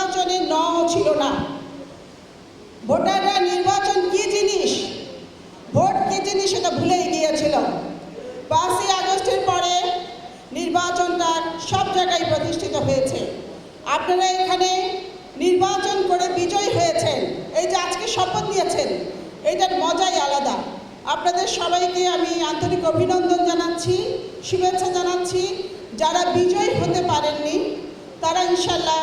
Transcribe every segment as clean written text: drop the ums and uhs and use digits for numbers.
নির্বাচনে ন ছিল না। ভোটাররা নির্বাচন কি জিনিস, ভোট কি জিনিস সেটা ভুলেই গিয়েছিল। 5ই আগস্টের পরে নির্বাচনটা সব জায়গায় প্রতিষ্ঠিত হয়েছে। আপনারা এখানে নির্বাচন করে বিজয়ী হয়েছেন, এই যে আজকে শপথ নিয়েছেন, এটার মজাই আলাদা। আপনাদের সবাইকে আমি আন্তরিক অভিনন্দন জানাচ্ছি, শুভেচ্ছা জানাচ্ছি। যারা বিজয়ী হতে পারেননি তারা ইনশাল্লাহ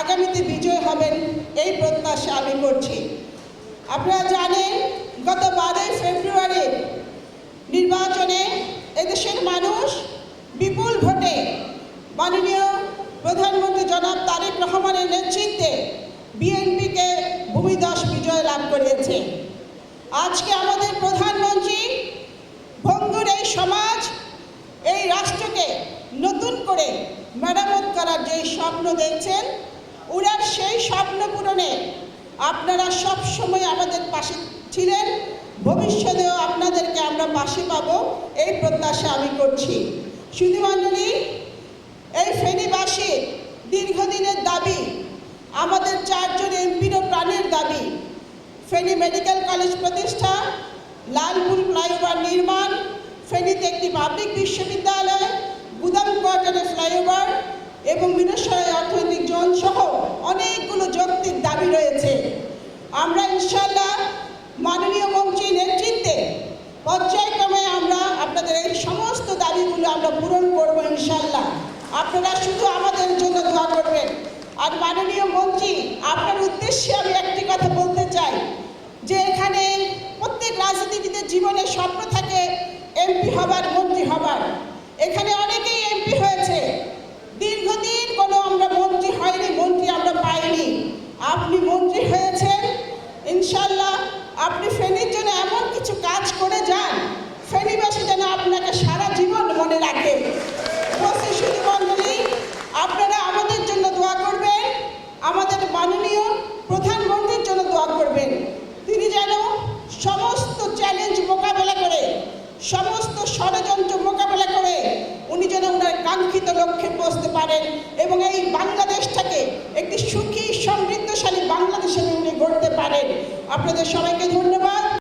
আগামীতে বিজয় হবেন এই প্রত্যাশা আমি করছি। আপনারা জানেন গত 12ই ফেব্রুয়ারি নির্বাচনে এদেশের মানুষ বিপুল ভোটে মাননীয় প্রধানমন্ত্রী জনাব তারেক রহমানের নেতৃত্বে বিএনপিকে ভূমিধস বিজয় লাভ করিয়েছে। আজকে আমাদের প্রধানমন্ত্রী ভঙ্গুর এই সমাজ, এই রাষ্ট্রকে নতুন করে মেরামত করার যে স্বপ্ন দেখছেন, উনার সেই স্বপ্ন পূরণে আপনারা সব সময় আমাদের পাশে ছিলেন, ভবিষ্যতেও আপনাদেরকে আমরা পাশে পাবো এই প্রত্যাশা আমি করছি। শুধু মণ্ডলী, এই ফেনীবাসীর দীর্ঘদিনের দাবি, আমাদের 4 জন এমপিরও প্রাণের দাবি, ফেনী মেডিকেল কলেজ প্রতিষ্ঠা, লালপুর ফ্লাইওভার নির্মাণ, ফেনীতে একটি পাবলিক বিশ্ববিদ্যালয়, গুদাম কোয়ার্টারে ফ্লাইওভার এবং মিরসরাই অর্থনৈতিক জোন সহ অনেকগুলো যৌক্তিক দাবি রয়েছে। আমরা ইনশাল্লাহ মাননীয় মন্ত্রীর নেতৃত্বে পর্যায়ক্রমে আমরা আপনাদের এই সমস্ত দাবিগুলো আমরা পূরণ করব ইনশাল্লাহ। আপনারা শুধু আমাদের জন্য দোয়া করবেন। আর মাননীয় মন্ত্রী, আপনার উদ্দেশ্যে আমি একটি কথা বলতে চাই যে এখানে প্রত্যেক রাজনীতিবিদের জীবনে স্বপ্ন থাকে এমপি হবার, মন্ত্রী হবার। এখানে অনেকেই এমপি হয়েছে, দীর্ঘদিন কোনো আমরা মন্ত্রী হয়নি, মন্ত্রী আমরা পাইনি। আপনি মন্ত্রী হয়েছেন, ইনশাল্লাহ আপনি ফেনীর জন্য এমন কিছু কাজ করে যান, ফেনীবাসী যেন আপনাকে সারা জীবন মনে রাখে। শুধু মণ্ডলী, আপনারা আমাদের জন্য দোয়া করবেন, আমাদের মাননীয় প্রধানমন্ত্রীর জন্য দোয়া করবেন। তিনি যেন সমস্ত চ্যালেঞ্জ মোকাবেলা করে, সমস্ত ষড়যন্ত্র মোকাবেলা করে উনি যেন ওনার কাঙ্ক্ষিত লক্ষ্যে পৌঁছতে পারেন এবং এই বাংলাদেশটাকে একটি সুখী সমৃদ্ধশালী বাংলাদেশে উনি গড়তে পারেন। আপনাদের সবাইকে ধন্যবাদ।